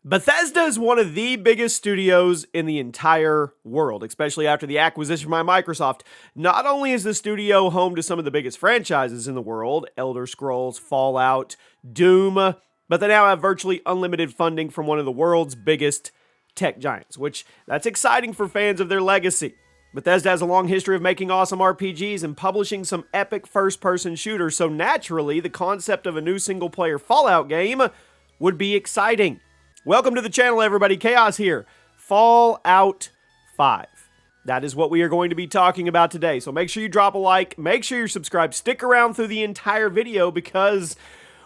Bethesda is one of the biggest studios in the entire world, especially after the acquisition by Microsoft. Not only is the studio home to some of the biggest franchises in the world, Elder Scrolls, Fallout, Doom, but they now have virtually unlimited funding from one of the world's biggest tech giants, which that's exciting for fans of their legacy. Bethesda has a long history of making awesome RPGs and publishing some epic first-person shooters, so naturally, the concept of a new single-player Fallout game would be exciting. Welcome to the channel, everybody. Chaos here. Fallout 5. That is what we are going to be talking about today. So make sure you drop a like, make sure you're subscribed, stick around through the entire video because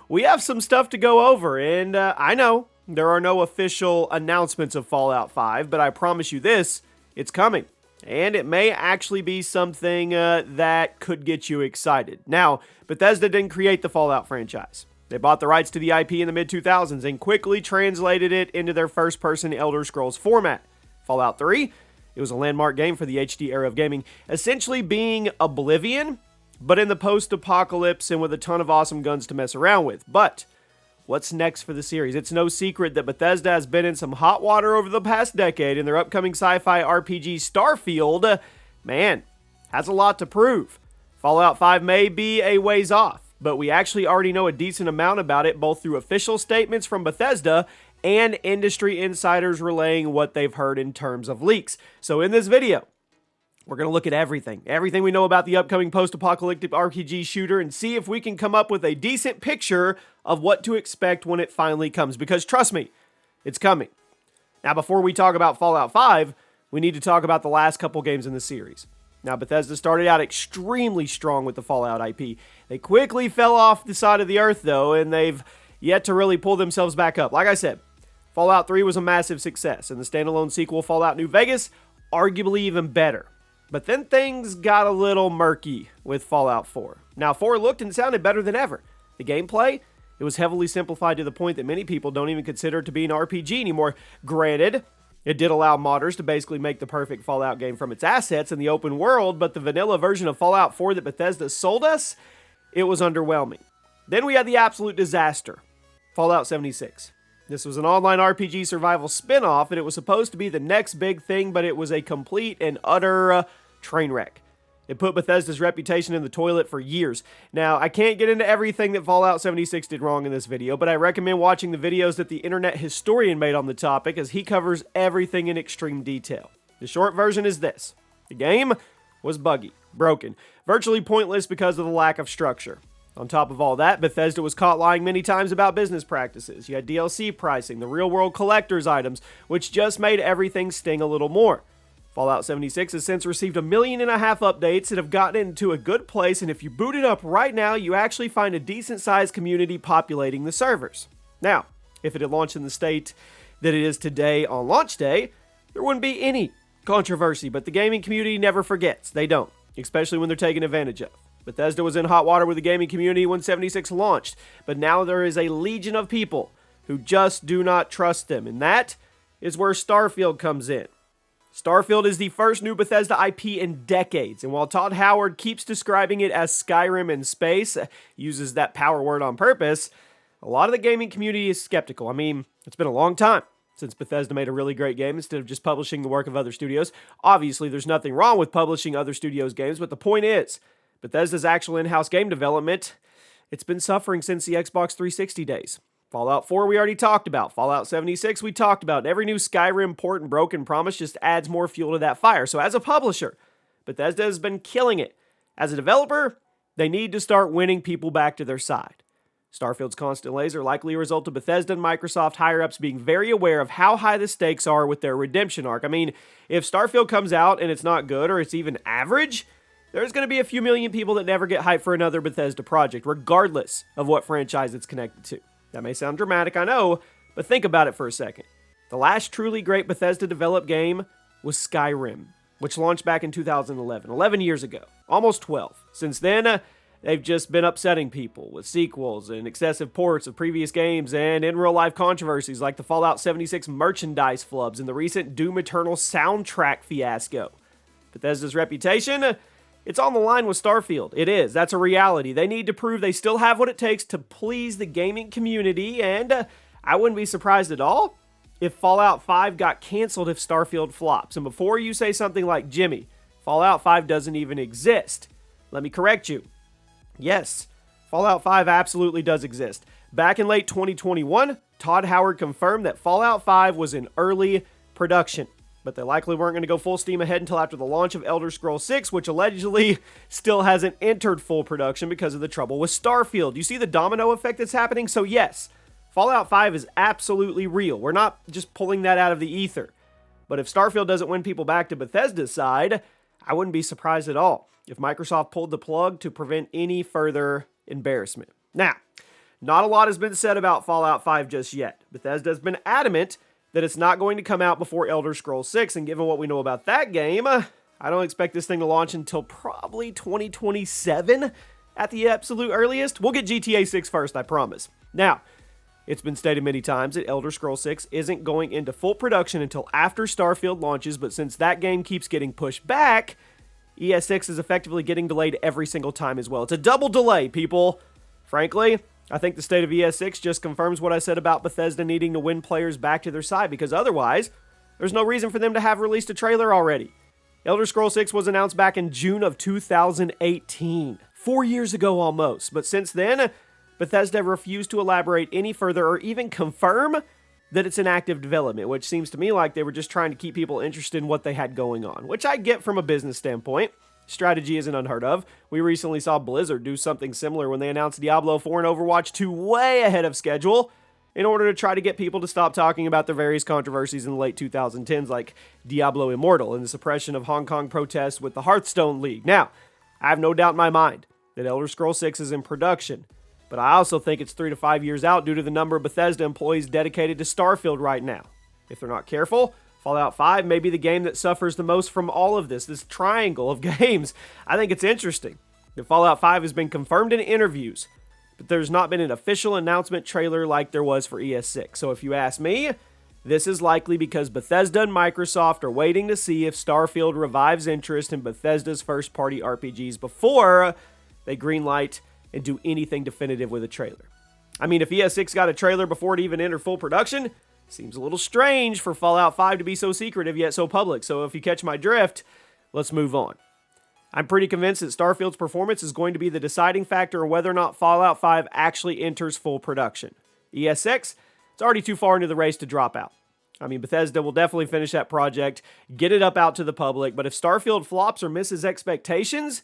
we have some stuff to go over. And I know there are no official announcements of Fallout 5, but I promise you this, it's coming. And it may actually be something that could get you excited. Now, Bethesda didn't create the Fallout franchise. They bought the rights to the IP in the mid-2000s and quickly translated it into their first-person Elder Scrolls format. Fallout 3, it was a landmark game for the HD era of gaming, essentially being Oblivion, but in the post-apocalypse and with a ton of awesome guns to mess around with. But what's next for the series? It's no secret that Bethesda has been in some hot water over the past decade, and their upcoming sci-fi RPG Starfield, man, has a lot to prove. Fallout 5 may be a ways off, but we actually already know a decent amount about it, both through official statements from Bethesda and industry insiders relaying what they've heard in terms of leaks. So in this video, we're going to look at everything we know about the upcoming post-apocalyptic RPG shooter and see if we can come up with a decent picture of what to expect when it finally comes, because trust me, it's coming. Now, before we talk about Fallout 5, we need to talk about the last couple games in the series. Now, Bethesda started out extremely strong with the Fallout IP. They quickly fell off the side of the earth, though, and they've yet to really pull themselves back up. Like I said, Fallout 3 was a massive success, and the standalone sequel, Fallout New Vegas, arguably even better. But then things got a little murky with Fallout 4. Now, 4 looked and sounded better than ever. The gameplay, it was heavily simplified to the point that many people don't even consider it to be an RPG anymore. Granted, it did allow modders to basically make the perfect Fallout game from its assets in the open world, but the vanilla version of Fallout 4 that Bethesda sold us, it was underwhelming. Then we had the absolute disaster, Fallout 76. This was an online RPG survival spin-off, and it was supposed to be the next big thing, but it was a complete and utter train wreck. It put Bethesda's reputation in the toilet for years. Now, I can't get into everything that Fallout 76 did wrong in this video, but I recommend watching the videos that the internet historian made on the topic, as he covers everything in extreme detail. The short version is this. The game was buggy, broken, virtually pointless because of the lack of structure. On top of all that, Bethesda was caught lying many times about business practices. You had DLC pricing, the real-world collector's items, which just made everything sting a little more. Fallout 76 has since received 1.5 million updates and have gotten into a good place, and if you boot it up right now, you actually find a decent-sized community populating the servers. Now, if it had launched in the state that it is today on launch day, there wouldn't be any controversy, but the gaming community never forgets. They don't, especially when they're taken advantage of. Bethesda was in hot water with the gaming community when 76 launched, but now there is a legion of people who just do not trust them, and that is where Starfield comes in. Starfield is the first new Bethesda IP in decades, and while Todd Howard keeps describing it as Skyrim in space, uses that power word on purpose, a lot of the gaming community is skeptical. I mean, it's been a long time since Bethesda made a really great game instead of just publishing the work of other studios. Obviously, there's nothing wrong with publishing other studios' games, but the point is, Bethesda's actual in-house game development, it's been suffering since the Xbox 360 days. Fallout 4 we already talked about. Fallout 76 we talked about. And every new Skyrim port and broken promise just adds more fuel to that fire. So as a publisher, Bethesda has been killing it. As a developer, they need to start winning people back to their side. Starfield's constant delays are likely a result of Bethesda and Microsoft higher-ups being very aware of how high the stakes are with their redemption arc. I mean, if Starfield comes out and it's not good or it's even average, there's going to be a few million people that never get hyped for another Bethesda project, regardless of what franchise it's connected to. That may sound dramatic, I know, but think about it for a second. The last truly great Bethesda-developed game was Skyrim, which launched back in 2011, 11 years ago, almost 12. Since then, they've just been upsetting people with sequels and excessive ports of previous games and in real-life controversies like the Fallout 76 merchandise flubs and the recent Doom Eternal soundtrack fiasco. Bethesda's reputation, it's on the line with Starfield. It is. That's a reality. They need to prove they still have what it takes to please the gaming community, and I wouldn't be surprised at all if Fallout 5 got canceled if Starfield flops. And before you say something like, Jimmy, Fallout 5 doesn't even exist, let me correct you. Yes, Fallout 5 absolutely does exist. Back in late 2021, Todd Howard confirmed that Fallout 5 was in early production, but they likely weren't going to go full steam ahead until after the launch of Elder Scrolls 6, which allegedly still hasn't entered full production because of the trouble with Starfield. You see the domino effect that's happening? So yes, Fallout 5 is absolutely real. We're not just pulling that out of the ether. But if Starfield doesn't win people back to Bethesda's side, I wouldn't be surprised at all if Microsoft pulled the plug to prevent any further embarrassment. Now, not a lot has been said about Fallout 5 just yet. Bethesda has been adamant that it's not going to come out before Elder Scrolls 6, and given what we know about that game, I don't expect this thing to launch until probably 2027 at the absolute earliest. We'll get GTA 6 first, I promise. Now, it's been stated many times that Elder Scrolls 6 isn't going into full production until after Starfield launches, but since that game keeps getting pushed back, ES6 is effectively getting delayed every single time as well. It's a double delay, people. Frankly, I think the state of ES6 just confirms what I said about Bethesda needing to win players back to their side, because otherwise, there's no reason for them to have released a trailer already. Elder Scrolls 6 was announced back in June of 2018, 4 years ago almost, but since then, Bethesda refused to elaborate any further or even confirm that it's in active development, which seems to me like they were just trying to keep people interested in what they had going on, which I get from a business standpoint. Strategy isn't unheard of. We recently saw Blizzard do something similar when they announced Diablo 4 and Overwatch 2 way ahead of schedule in order to try to get people to stop talking about the various controversies in the late 2010s like Diablo Immortal and the suppression of Hong Kong protests with the Hearthstone League. Now, I have no doubt in my mind that Elder Scrolls 6 is in production, but I also think it's 3 to 5 years out due to the number of Bethesda employees dedicated to Starfield right now. If they're not careful, Fallout 5 may be the game that suffers the most from all of this triangle of games. I think it's interesting that Fallout 5 has been confirmed in interviews, but there's not been an official announcement trailer like there was for ES6. So if you ask me, this is likely because Bethesda and Microsoft are waiting to see if Starfield revives interest in Bethesda's first-party RPGs before they greenlight and do anything definitive with a trailer. I mean, if ES6 got a trailer before it even entered full production, seems a little strange for Fallout 5 to be so secretive yet so public. So if you catch my drift, let's move on. I'm pretty convinced that Starfield's performance is going to be the deciding factor on whether or not Fallout 5 actually enters full production. ES6, it's already too far into the race to drop out. I mean, Bethesda will definitely finish that project, get it up out to the public, but if Starfield flops or misses expectations,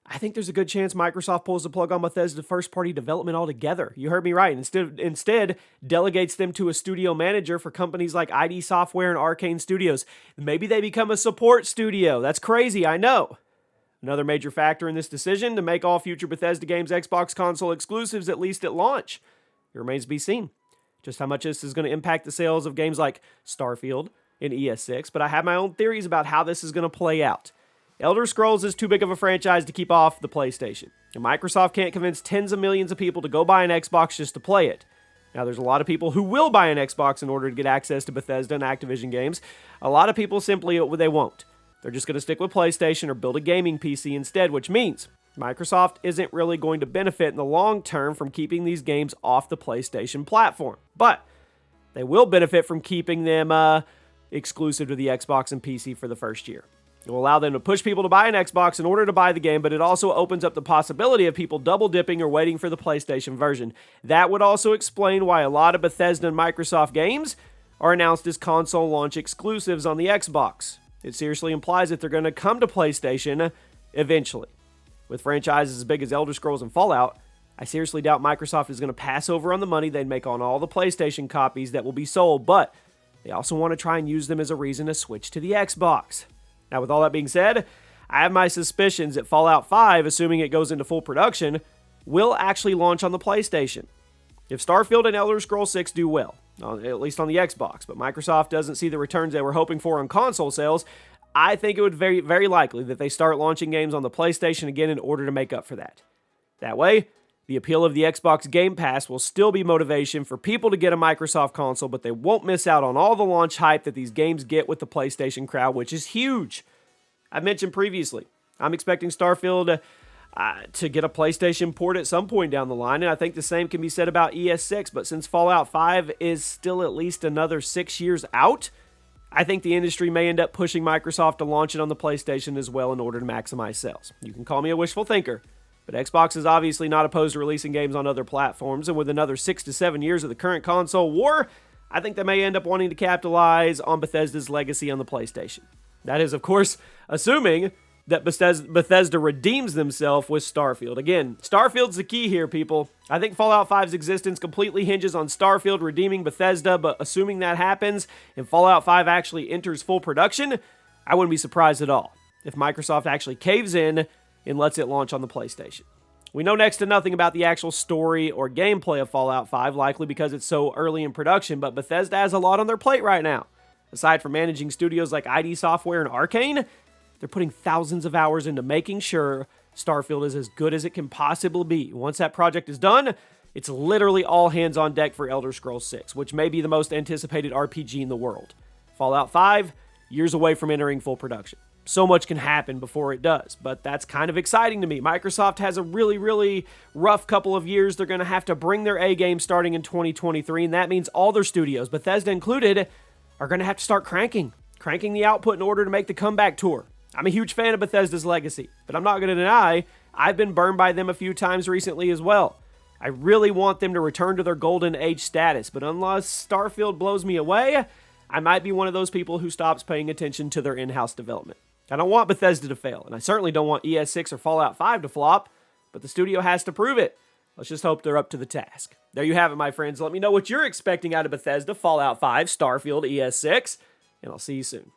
I think there's a good chance Microsoft pulls the plug on Bethesda's first-party development altogether. You heard me right. Instead, delegates them to a studio manager for companies like ID Software and Arcane Studios. Maybe they become a support studio. That's crazy, I know. Another major factor in this decision to make all future Bethesda games Xbox console exclusives, at least at launch. It remains to be seen just how much this is going to impact the sales of games like Starfield and ES6, but I have my own theories about how this is going to play out. Elder Scrolls is too big of a franchise to keep off the PlayStation, and Microsoft can't convince tens of millions of people to go buy an Xbox just to play it. Now, there's a lot of people who will buy an Xbox in order to get access to Bethesda and Activision games. A lot of people simply they won't. They're just going to stick with PlayStation or build a gaming PC instead, which means Microsoft isn't really going to benefit in the long term from keeping these games off the PlayStation platform. But they will benefit from keeping them exclusive to the Xbox and PC for the first year. It will allow them to push people to buy an Xbox in order to buy the game, but it also opens up the possibility of people double dipping or waiting for the PlayStation version. That would also explain why a lot of Bethesda and Microsoft games are announced as console launch exclusives on the Xbox. It seriously implies that they're going to come to PlayStation eventually. With franchises as big as Elder Scrolls and Fallout, I seriously doubt Microsoft is going to pass over on the money they'd make on all the PlayStation copies that will be sold, but they also want to try and use them as a reason to switch to the Xbox. Now, with all that being said, I have my suspicions that Fallout 5, assuming it goes into full production, will actually launch on the PlayStation. If Starfield and Elder Scrolls 6 do well, at least on the Xbox, but Microsoft doesn't see the returns they were hoping for on console sales, I think it would be very likely that they start launching games on the PlayStation again in order to make up for that. That way, the appeal of the Xbox Game Pass will still be motivation for people to get a Microsoft console, but they won't miss out on all the launch hype that these games get with the PlayStation crowd, which is huge. I mentioned previously, I'm expecting Starfield to get a PlayStation port at some point down the line. And I think the same can be said about ES6. But since Fallout 5 is still at least another 6 years out, I think the industry may end up pushing Microsoft to launch it on the PlayStation as well in order to maximize sales. You can call me a wishful thinker, but Xbox is obviously not opposed to releasing games on other platforms, and with another 6 to 7 years of the current console war, I think they may end up wanting to capitalize on Bethesda's legacy on the PlayStation. That is, of course, assuming that Bethesda redeems themselves with Starfield. Again, Starfield's the key here, people. I think Fallout 5's existence completely hinges on Starfield redeeming Bethesda, but assuming that happens and Fallout 5 actually enters full production, I wouldn't be surprised at all if Microsoft actually caves in and lets it launch on the PlayStation. We know next to nothing about the actual story or gameplay of Fallout 5, likely because it's so early in production, but Bethesda has a lot on their plate right now. Aside from managing studios like ID Software and Arcane, they're putting thousands of hours into making sure Starfield is as good as it can possibly be. Once that project is done, it's literally all hands on deck for Elder Scrolls 6, which may be the most anticipated RPG in the world. Fallout 5, years away from entering full production. So much can happen before it does, but that's kind of exciting to me. Microsoft has a really, really rough couple of years. They're going to have to bring their A game starting in 2023, and that means all their studios, Bethesda included, are going to have to start cranking the output in order to make the comeback tour. I'm a huge fan of Bethesda's legacy, but I'm not going to deny I've been burned by them a few times recently as well. I really want them to return to their golden age status, but unless Starfield blows me away, I might be one of those people who stops paying attention to their in-house development. I don't want Bethesda to fail, and I certainly don't want ES6 or Fallout 5 to flop, but the studio has to prove it. Let's just hope they're up to the task. There you have it, my friends. Let me know what you're expecting out of Bethesda, Fallout 5, Starfield, ES6, and I'll see you soon.